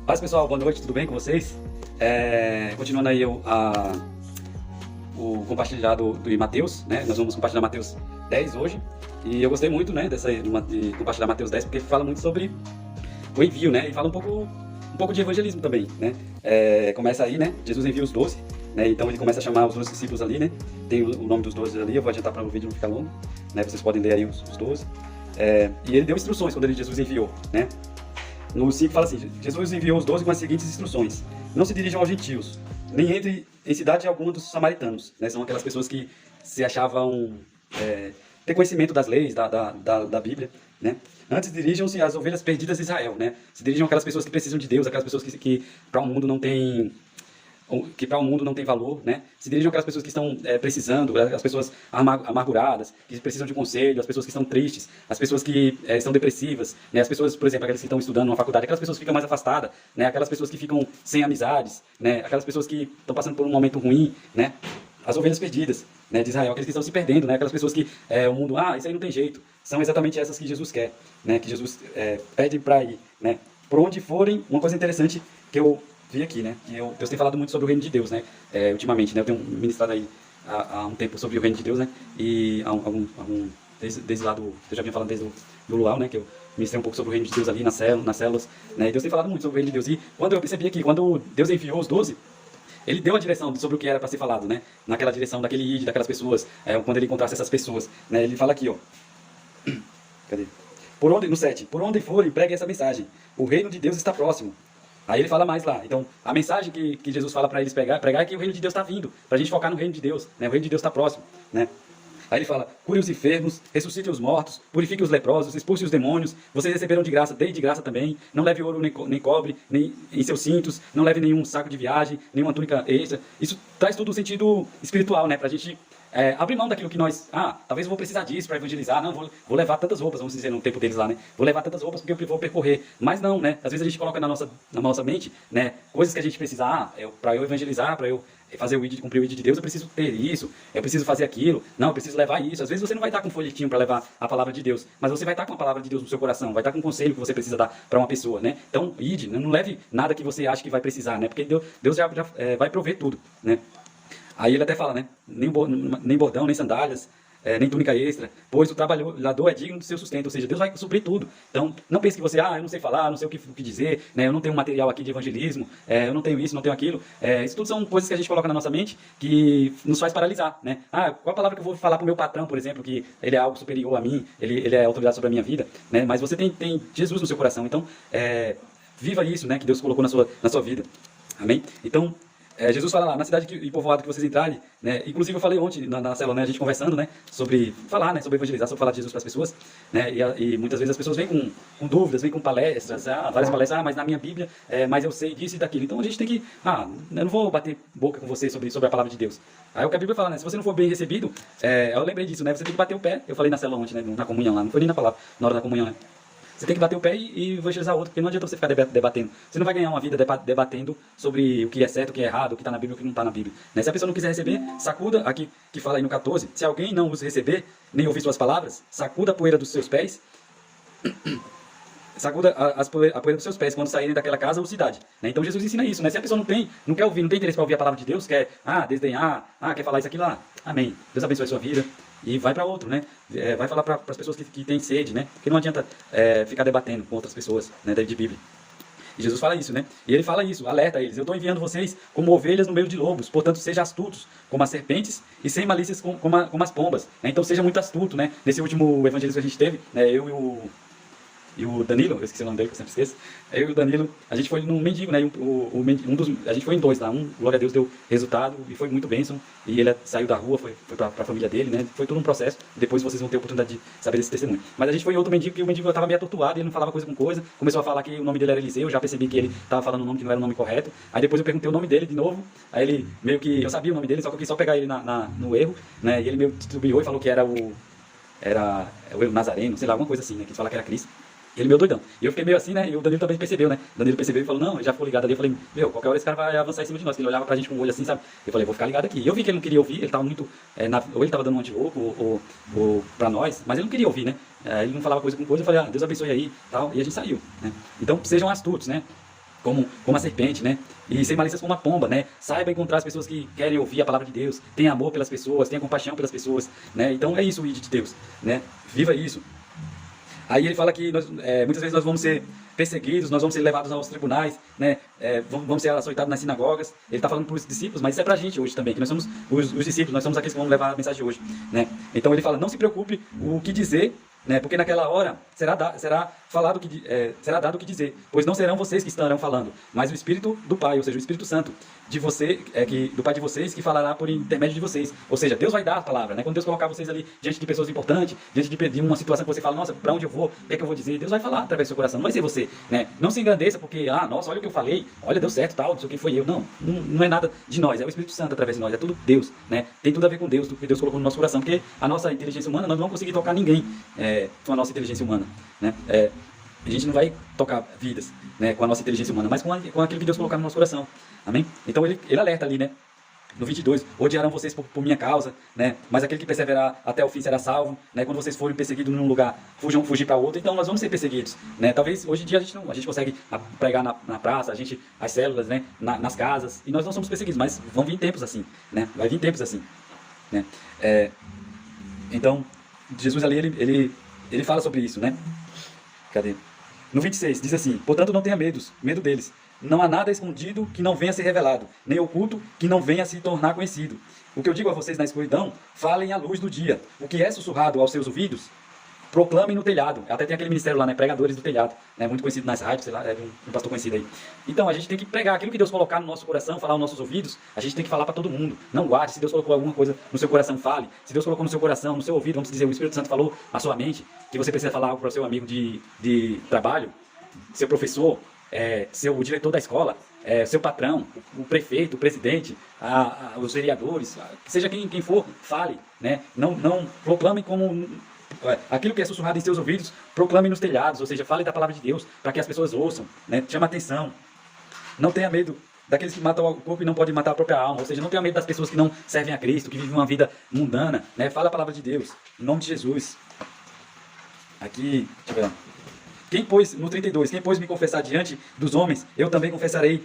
Paz pessoal, boa noite, tudo bem com vocês? Continuando aí o compartilhado do Mateus, né? Nós vamos compartilhar Mateus 10 hoje. E eu gostei muito, né, de compartilhar Mateus 10 porque fala muito sobre o envio, né? E fala um pouco de evangelismo também, né? Começa aí, né? Jesus envia os 12, né? Então ele começa a chamar os 12 discípulos ali, né? Tem o nome dos 12 ali, eu vou adiantar para o vídeo não ficar longo, né? Vocês podem ler aí os 12. E ele deu instruções quando Jesus enviou, né? No 5 fala assim: Jesus enviou os 12 com as seguintes instruções: não se dirijam aos gentios, nem entre em cidade alguma dos samaritanos, né? São aquelas pessoas que se achavam ter conhecimento das leis, da Bíblia, né? Antes dirijam-se às ovelhas perdidas de Israel, né? Se dirijam àquelas pessoas que precisam de Deus, aquelas pessoas que para o mundo não tem valor, né? Se dirigem àquelas pessoas que estão precisando, as pessoas amarguradas, que precisam de conselho, as pessoas que estão tristes, as pessoas que estão depressivas, né? As pessoas, por exemplo, aquelas que estão estudando numa faculdade, aquelas pessoas que ficam mais afastadas, né? Aquelas pessoas que ficam sem amizades, né? Aquelas pessoas que estão passando por um momento ruim, né? As ovelhas perdidas, né, de Israel, aqueles que estão se perdendo, né? Aquelas pessoas que o mundo, isso aí não tem jeito. São exatamente essas que Jesus quer, né? Que Jesus pede para ir, né? Por onde forem. Uma coisa interessante que eu vi aqui, né? Que Deus tem falado muito sobre o reino de Deus, né? Ultimamente, né? Eu tenho ministrado aí há um tempo sobre o reino de Deus, né? E desde lá eu já vinha falando desde do Luau, né? Que eu ministrei um pouco sobre o reino de Deus ali nas células, né? E Deus tem falado muito sobre o reino de Deus. E quando eu percebi aqui, quando Deus enviou os 12, ele deu a direção sobre o que era para ser falado, né? Naquela direção daquele id, daquelas pessoas, quando ele encontrasse essas pessoas, né? Ele fala aqui, ó. Cadê? No 7, por onde forem, pregue essa mensagem. O reino de Deus está próximo. Aí ele fala mais lá. Então, a mensagem que Jesus fala para eles pregar é que o reino de Deus está vindo, para a gente focar no reino de Deus, né? O reino de Deus está próximo, né? Aí ele fala: cure os enfermos, ressuscite os mortos, purifique os leprosos, expulse os demônios. Vocês receberam de graça, dei de graça também. Não leve ouro nem cobre nem em seus cintos, não leve nenhum saco de viagem, nenhuma túnica extra. Isso traz todo o sentido espiritual, né? Pra gente abrir mão daquilo que nós... talvez eu vou precisar disso para evangelizar. Não, vou levar tantas roupas, vamos dizer, no tempo deles lá, né? Vou levar tantas roupas porque eu vou percorrer. Mas não, né? Às vezes a gente coloca na nossa mente, né, coisas que a gente precisa. Para eu evangelizar, para eu fazer cumprir o ID de Deus, eu preciso ter isso, eu preciso fazer aquilo. Não, eu preciso levar isso. Às vezes você não vai estar com um folhetinho para levar a palavra de Deus, mas você vai estar com a palavra de Deus no seu coração, vai estar com um conselho que você precisa dar para uma pessoa, né? Então, não leve nada que você acha que vai precisar, né? Porque Deus já vai prover tudo, né? Aí ele até fala, né? Nem bordão, nem sandálias, nem túnica extra, pois o trabalhador é digno do seu sustento, ou seja, Deus vai suprir tudo. Então, não pense que você, eu não sei falar, não sei o que dizer, né? Eu não tenho material aqui de evangelismo, eu não tenho isso, não tenho aquilo. Isso tudo são coisas que a gente coloca na nossa mente que nos faz paralisar, né? Qual a palavra que eu vou falar para o meu patrão, por exemplo, que ele é algo superior a mim, ele é autoridade sobre a minha vida, né? Mas você tem Jesus no seu coração, então viva isso, né? Que Deus colocou na sua vida. Amém? Então, Jesus fala lá: na cidade e povoado que vocês entrarem, né? Inclusive eu falei ontem na célula, né, a gente conversando, né, sobre falar, né, sobre evangelizar, sobre falar de Jesus para as pessoas, né, e muitas vezes as pessoas vêm com dúvidas, vêm com palestras, várias palestras, mas na minha Bíblia, mas eu sei disso e daquilo. Então a gente tem que, eu não vou bater boca com você sobre a palavra de Deus. Aí o que a Bíblia fala, né, se você não for bem recebido, eu lembrei disso, né, você tem que bater o pé. Eu falei na célula ontem, né, na comunhão lá, não foi nem na palavra, na hora da comunhão, né. Você tem que bater o pé e evangelizar outro, porque não adianta você ficar debatendo. Você não vai ganhar uma vida debatendo sobre o que é certo, o que é errado, o que está na Bíblia e o que não está na Bíblia, né? Se a pessoa não quiser receber, sacuda, aqui que fala aí no 14, se alguém não os receber, nem ouvir suas palavras, sacuda a poeira dos seus pés, sacuda a poeira dos seus pés quando saírem daquela casa ou cidade, né? Então Jesus ensina isso, né? Se a pessoa não quer ouvir, não tem interesse para ouvir a palavra de Deus, quer desdenhar, quer falar isso aqui lá, amém. Deus abençoe a sua vida. E vai para outro, né? Vai falar para as pessoas que têm sede, né? Porque não adianta ficar debatendo com outras pessoas, né, de Bíblia. E Jesus fala isso, né? E ele fala isso, alerta eles: eu estou enviando vocês como ovelhas no meio de lobos, portanto sejam astutos como as serpentes e sem malícias como as pombas, né? Então seja muito astuto, né? Nesse último evangelismo que a gente teve, né, eu e o Danilo, eu esqueci o nome dele, que eu sempre esqueço. Eu e o Danilo, a gente foi num mendigo, né? A gente foi em 2 lá. Glória a Deus, deu resultado e foi muito bênção. E ele saiu da rua, foi pra família dele, né? Foi todo um processo. Depois vocês vão ter a oportunidade de saber desse testemunho. Mas a gente foi em outro mendigo, que o mendigo estava meio atordoado, ele não falava coisa com coisa. Começou a falar que o nome dele era Eliseu, eu já percebi que ele estava falando um nome que não era o nome correto. Aí depois eu perguntei o nome dele de novo. Aí ele meio que, eu sabia o nome dele, só que eu quis só pegar ele no erro, né? E ele meio titubeou e falou que era o Nazareno, sei lá, alguma coisa assim, né? Que fala que era Cristo. Ele meio doidão. E eu fiquei meio assim, né? E o Danilo também percebeu, né? O Danilo percebeu e falou: não, já ficou ligado ali. Eu falei: qualquer hora esse cara vai avançar em cima de nós. Ele olhava pra gente com o olho assim, sabe? Eu falei: vou ficar ligado aqui. E eu vi que ele não queria ouvir, ele tava muito. Ou ele tava dando um antilouco, ou pra nós, mas ele não queria ouvir, né? Ele não falava coisa com coisa. Eu falei: Deus abençoe aí, tal. E a gente saiu, né? Então sejam astutos, né? como a serpente, né? E sem malícias como a pomba, né? Saiba encontrar as pessoas que querem ouvir a palavra de Deus, tenha amor pelas pessoas, tenha compaixão pelas pessoas, né? Então é isso o ID de Deus, né? Viva isso. Aí ele fala que muitas vezes nós vamos ser perseguidos, nós vamos ser levados aos tribunais, né? Vamos ser açoitados nas sinagogas. Ele está falando para os discípulos, mas isso é para a gente hoje também, que nós somos os discípulos, nós somos aqueles que vão levar a mensagem de hoje, né? Então ele fala, não se preocupe o que dizer, né? Porque naquela hora será dado o que dizer, pois não serão vocês que estarão falando, mas o Espírito do Pai, ou seja, o Espírito Santo de você, do Pai de vocês, que falará por intermédio de vocês. Ou seja, Deus vai dar a palavra, né? Quando Deus colocar vocês ali diante de pessoas importantes, diante de uma situação que você fala, nossa, para onde eu vou? O que é que eu vou dizer? Deus vai falar através do seu coração, não vai ser você, né? Não se engrandeça porque, nossa, olha o que eu falei, olha, deu certo, tal, não sei o que foi eu. Não é nada de nós, é o Espírito Santo através de nós, é tudo Deus, né? Tem tudo a ver com Deus, tudo que Deus colocou no nosso coração, porque a nossa inteligência humana, nós não vamos conseguir tocar ninguém com a nossa inteligência humana, né? A gente não vai tocar vidas, né, com a nossa inteligência humana, mas com aquilo que Deus colocar no nosso coração. Amém? Então ele alerta ali, né? No 22, odiarão vocês por minha causa, né? Mas aquele que perseverar até o fim será salvo, né? Quando vocês forem perseguidos num lugar, fugir para outro. Então nós vamos ser perseguidos, né? Talvez hoje em dia a gente consegue pregar na praça, as células, né? Nas casas, e nós não somos perseguidos, mas vão vir tempos assim, né? Vai vir tempos assim, né? Então Jesus ali ele fala sobre isso, né? Cadê? No 26 diz assim: portanto não tenha medo deles. Não há nada escondido que não venha a ser revelado, nem oculto que não venha a se tornar conhecido. O que eu digo a vocês na escuridão, falem à luz do dia. O que é sussurrado aos seus ouvidos, proclamem no telhado. Até tem aquele ministério lá, né? Pregadores do telhado, né? Muito conhecido nas rádios, sei lá, um pastor conhecido aí. Então a gente tem que pregar aquilo que Deus colocar no nosso coração, falar aos nossos ouvidos. A gente tem que falar para todo mundo. Não guarde. Se Deus colocou alguma coisa no seu coração, fale. Se Deus colocou no seu coração, no seu ouvido, vamos dizer, o Espírito Santo falou na sua mente, que você precisa falar algo para o seu amigo de trabalho, seu professor, o diretor da escola, seu patrão, o prefeito, o presidente, os vereadores, seja quem for, fale, né? Não proclame como aquilo que é sussurrado em seus ouvidos, proclame nos telhados, ou seja, fale da palavra de Deus para que as pessoas ouçam, né? Chama atenção. Não tenha medo daqueles que matam o corpo e não podem matar a própria alma, ou seja, não tenha medo das pessoas que não servem a Cristo, que vivem uma vida mundana, né? Fala a palavra de Deus, em nome de Jesus. Aqui, deixa eu ver. No 32, quem pôs me confessar diante dos homens, eu também confessarei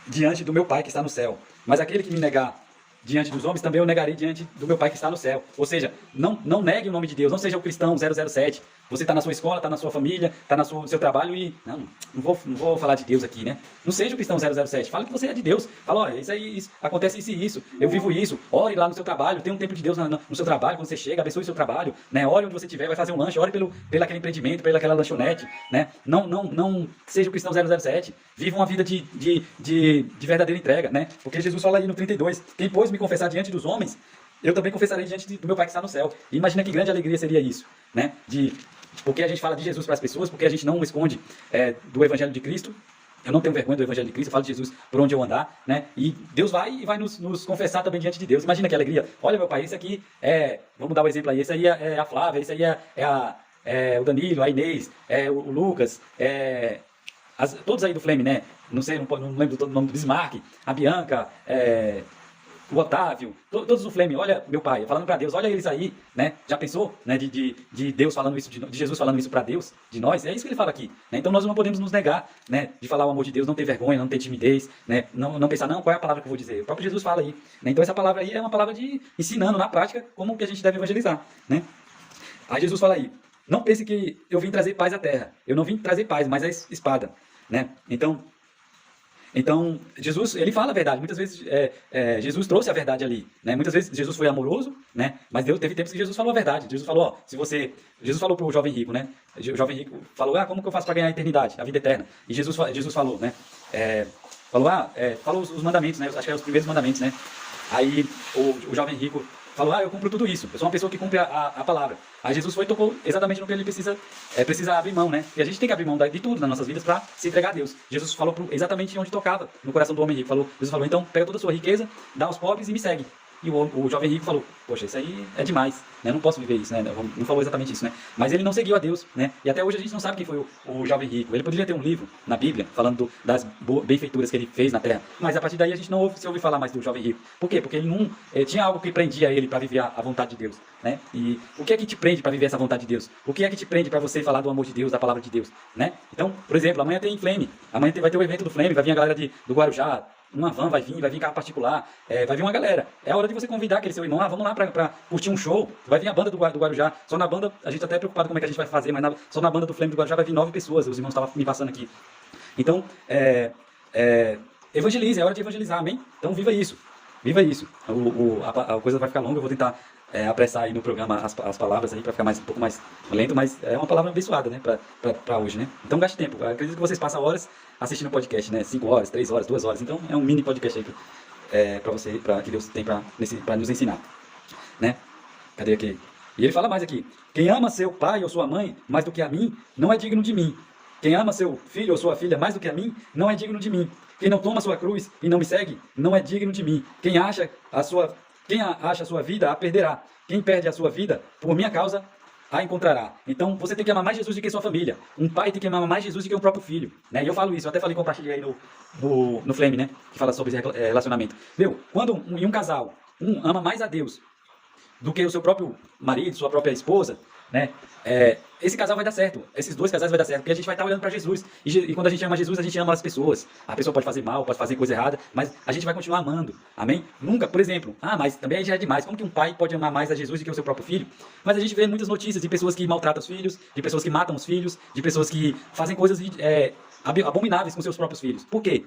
diante do meu Pai que está no céu. Mas aquele que me negar diante dos homens, também eu negarei diante do meu Pai que está no céu. Ou seja, não negue o nome de Deus, não seja o cristão 007. Você está na sua escola, está na sua família, está no seu trabalho e... Não vou falar de Deus aqui, né? Não seja o cristão 007. Fala que você é de Deus. Fala, olha, isso, acontece isso e isso. Eu vivo isso. Ore lá no seu trabalho. Tem um tempo de Deus no seu trabalho. Quando você chega, abençoe o seu trabalho. Né? Ore onde você estiver, vai fazer um lanche. Ore pelo aquele empreendimento, pela lanchonete. Né? Não seja o cristão 007. Viva uma vida de verdadeira entrega. Né? Porque Jesus fala aí no 32. Quem pôs me confessar diante dos homens, eu também confessarei diante do meu Pai que está no céu. E imagina que grande alegria seria isso. Né? Porque a gente fala de Jesus para as pessoas, porque a gente não esconde do Evangelho de Cristo. Eu não tenho vergonha do Evangelho de Cristo, eu falo de Jesus por onde eu andar, né? E Deus vai nos confessar também diante de Deus. Imagina que alegria. Olha, meu pai, esse aqui vamos dar um exemplo aí, esse aí é a Flávia, esse aí é o Danilo, a Inês, o Lucas, todos aí do Flame, né? Não lembro todo o nome do Bismarck, a Bianca, o Otávio, todos do Flame. Olha, meu pai, falando para Deus, olha eles aí, né? Já pensou, né? De Deus falando isso, de Jesus falando isso para Deus, de nós? É isso que ele fala aqui, né? Então nós não podemos nos negar, né? De falar o amor de Deus, não ter vergonha, não ter timidez, né? Não pensar, qual é a palavra que eu vou dizer? O próprio Jesus fala aí, né? Então essa palavra aí é uma palavra de ensinando na prática como que a gente deve evangelizar, né? Aí Jesus fala aí, não pense que eu vim trazer paz à terra. Eu não vim trazer paz, mas a espada, né? Então, Jesus, ele fala a verdade. Muitas vezes, Jesus trouxe a verdade ali, né? Muitas vezes, Jesus foi amoroso, né? Mas teve tempos que Jesus falou a verdade. Jesus falou, Jesus falou para o jovem rico, né? O jovem rico falou, como que eu faço para ganhar a eternidade, a vida eterna? E Jesus falou, né? Falou os mandamentos, né? Acho que é os primeiros mandamentos, né? Aí, o jovem rico falou, eu cumpro tudo isso. Eu sou uma pessoa que cumpre a palavra. Aí Jesus tocou exatamente no que ele precisa abrir mão, né? E a gente tem que abrir mão de tudo nas nossas vidas para se entregar a Deus. Jesus falou exatamente onde tocava, no coração do homem rico. Jesus falou, então, pega toda a sua riqueza, dá aos pobres e me segue. E o jovem rico falou, poxa, isso aí é demais, né? Eu não posso viver isso, né? Não falou exatamente isso, né? Mas ele não seguiu a Deus, né? E até hoje a gente não sabe quem foi o jovem rico. Ele poderia ter um livro na Bíblia falando das benfeituras que ele fez na terra, mas a partir daí a gente não se ouve falar mais do jovem rico. Por quê? Porque ele não tinha algo que prendia ele para viver a vontade de Deus, né? E o que é que te prende para viver essa vontade de Deus? O que é que te prende para você falar do amor de Deus, da palavra de Deus, né? Então, por exemplo, amanhã tem Flame, amanhã vai ter o evento do Flame, vai vir a galera do Guarujá, uma van vai vir carro particular, vai vir uma galera. É a hora de você convidar aquele seu irmão, vamos lá pra curtir um show, vai vir a banda do Guarujá. Só na banda, a gente tá até preocupado como é que a gente vai fazer, mas só na banda do Flame do Guarujá vai vir 9 pessoas, os irmãos estavam me passando aqui. Então, evangelize, é hora de evangelizar, amém? Então viva isso, viva isso. A coisa vai ficar longa, eu vou tentar apressar aí no programa as palavras aí, para ficar um pouco mais lento, mas é uma palavra abençoada, né, para hoje, né? Então gaste tempo, eu acredito que vocês passam horas assistindo podcast, né, 5 horas, 3 horas, 2 horas, então é um mini podcast aí que Deus tem para nos ensinar, né? Cadê aqui? E ele fala mais aqui, quem ama seu pai ou sua mãe mais do que a mim, não é digno de mim. Quem ama seu filho ou sua filha mais do que a mim, não é digno de mim. Quem não toma sua cruz e não me segue, não é digno de mim. Quem acha a sua vida, a perderá. Quem perde a sua vida, por minha causa, a encontrará. Então, você tem que amar mais Jesus do que sua família. Um pai tem que amar mais Jesus do que o próprio filho, né? E eu falo isso, eu até falei, compartilhei aí no Flame, né? Que fala sobre esse relacionamento. Quando um casal, ama mais a Deus do que o seu próprio marido, sua própria esposa, né? Esse casal vai dar certo, esses dois casais vai dar certo, porque a gente vai estar olhando para Jesus, e quando a gente ama Jesus, a gente ama as pessoas. A pessoa pode fazer mal, pode fazer coisa errada, mas a gente vai continuar amando, amém? Nunca, por exemplo, mas também já é demais, como que um pai pode amar mais a Jesus do que o seu próprio filho? Mas a gente vê muitas notícias de pessoas que maltratam os filhos, de pessoas que matam os filhos, de pessoas que fazem coisas abomináveis com seus próprios filhos. Por quê?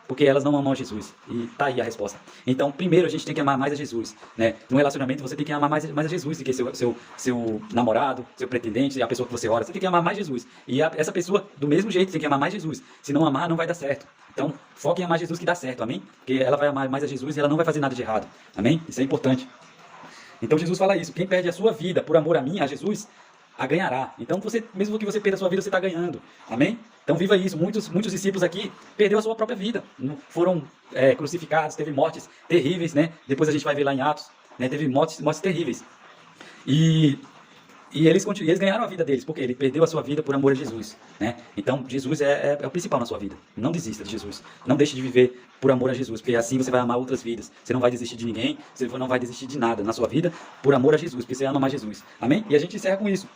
Porque elas não amam a Jesus. E tá aí a resposta. Então, primeiro a gente tem que amar mais a Jesus, né? No relacionamento você tem que amar mais a Jesus do que seu namorado, seu pretendente, a pessoa que você ora. Você tem que amar mais Jesus. E essa pessoa, do mesmo jeito, tem que amar mais Jesus. Se não amar, não vai dar certo. Então, foque em amar Jesus que dá certo, amém? Porque ela vai amar mais a Jesus e ela não vai fazer nada de errado, amém? Isso é importante. Então, Jesus fala isso. Quem perde a sua vida por amor a mim, a Jesus, a ganhará. Então, mesmo que você perda a sua vida, você está ganhando. Amém? Então, viva isso. Muitos discípulos aqui perderam a sua própria vida. Foram crucificados, teve mortes terríveis, né? Depois a gente vai ver lá em Atos, né? Teve mortes terríveis. E eles ganharam a vida deles, porque ele perdeu a sua vida por amor a Jesus, né? Então, Jesus é o principal na sua vida. Não desista de Jesus. Não deixe de viver por amor a Jesus, porque assim você vai amar outras vidas. Você não vai desistir de ninguém, você não vai desistir de nada na sua vida por amor a Jesus, porque você ama mais Jesus. Amém? E a gente encerra com isso,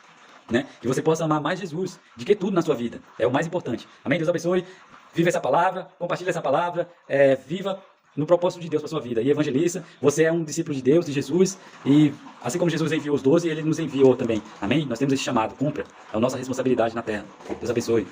né? Que você possa amar mais Jesus do que tudo na sua vida. É o mais importante. Amém? Deus abençoe. Viva essa palavra, compartilhe essa palavra, viva no propósito de Deus para sua vida. E evangeliza, você é um discípulo de Deus, de Jesus, e assim como Jesus enviou os 12, ele nos enviou também. Amém? Nós temos esse chamado, cumpra. É a nossa responsabilidade na terra. Deus abençoe.